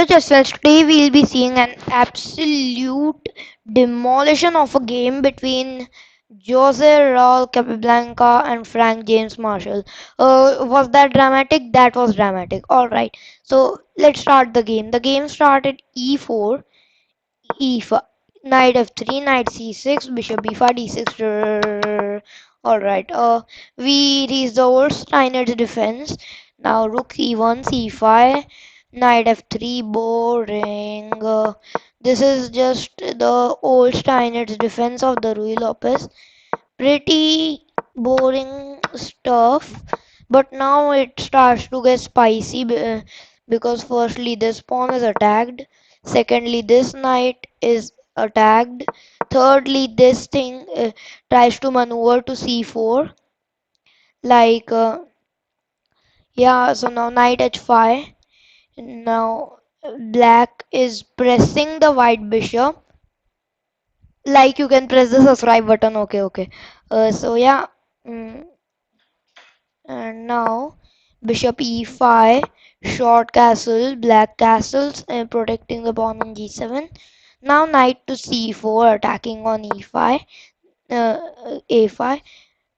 Hello Justin, today we'll be seeing an absolute demolition of a game between Jose Raul Capablanca and Frank James Marshall. Was that dramatic? That was dramatic. Alright, so let's start the game. The game started e4, e5, knight f3, knight c6, bishop b5, d6. Alright, we reached the old Steiner's defense. Now rook e1, c5, knight f3, boring. This is just the old Steiner's defense of the Rui Lopez. Pretty boring stuff, but now it starts to get spicy because firstly this pawn is attacked, secondly this knight is attacked, thirdly this thing tries to maneuver to c4, like yeah, so now knight h5. Now black is pressing the white bishop, like you can press the subscribe button. Okay, okay. So yeah. mm, And now bishop e5, short castle, black castles, protecting the pawn on g7. Now knight to c4, attacking on e5, a5,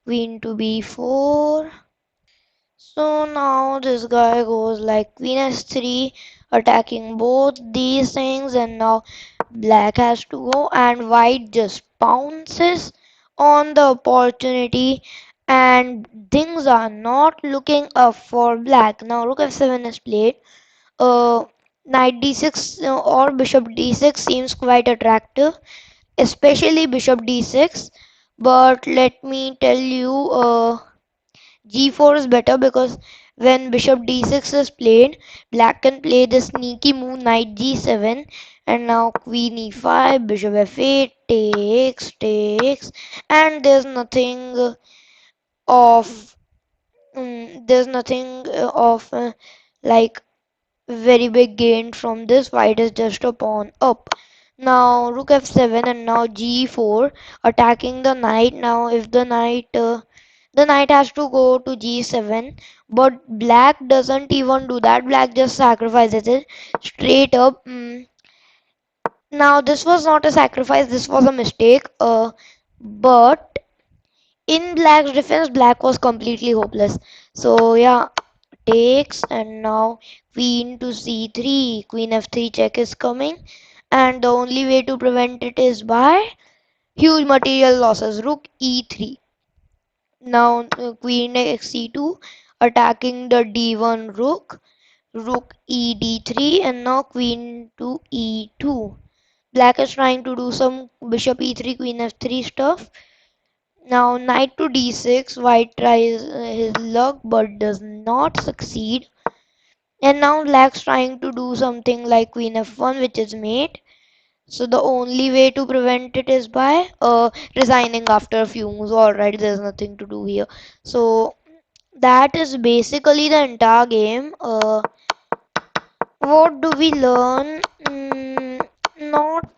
queen to b4. So now this guy goes like queen s3, attacking both these things, and now black has to go, and white just pounces on the opportunity, and things are not looking up for black. Now rook f7 is played. Uh, Knight d6 or bishop d6 seems quite attractive, especially bishop d6. But let me tell you, g4 is better because when bishop d6 is played, black can play the sneaky move knight g7, and now queen e5, bishop f8, takes, and of there's nothing of like very big gain from this. White is just a pawn up. Now rook f7 and now g4, attacking the knight. Now if the knight has to go to g7, but black doesn't even do that. Black just sacrifices it straight up. Now this was not a sacrifice, this was a mistake. But in black's defense, black was completely hopeless. So yeah, takes, and now queen to c3, queen f3 check is coming, and the only way to prevent it is by huge material losses. Rook e3. Now queen c2, attacking the d1 rook, rook e d3, and now queen to e2. Black is trying to do some bishop e3, queen f3 stuff. Now knight to d6, white tries his luck but does not succeed. And now black's trying to do something like queen f1, which is mate. So the only way to prevent it is by resigning after a few moves. Alright, there's nothing to do here. So that is basically the entire game. What do we learn? Not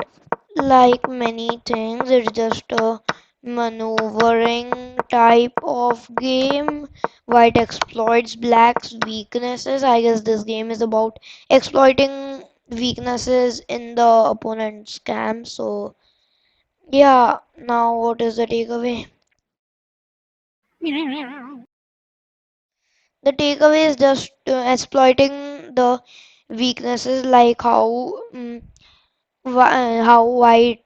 like many things. It's just a maneuvering type of game. White exploits black's weaknesses. I guess this game is about exploiting weaknesses in the opponent's camp. So yeah, now what is the takeaway? The takeaway is just exploiting the weaknesses, like how white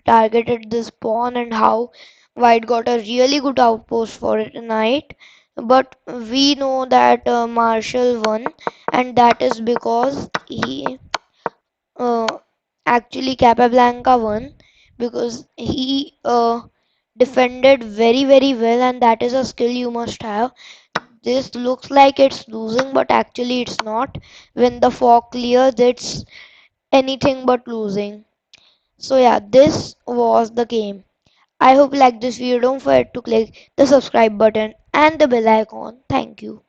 targeted this pawn, and how white got a really good outpost for it tonight. But we know that Marshall won, and that is because he uh, actually Capablanca won because he defended very well, and that is a skill you must have. This looks like it's losing, but actually it's not. When the fog clears, it's anything but losing. So yeah, this was the game. I hope you like this video. Don't forget to click the subscribe button and the bell icon. Thank you.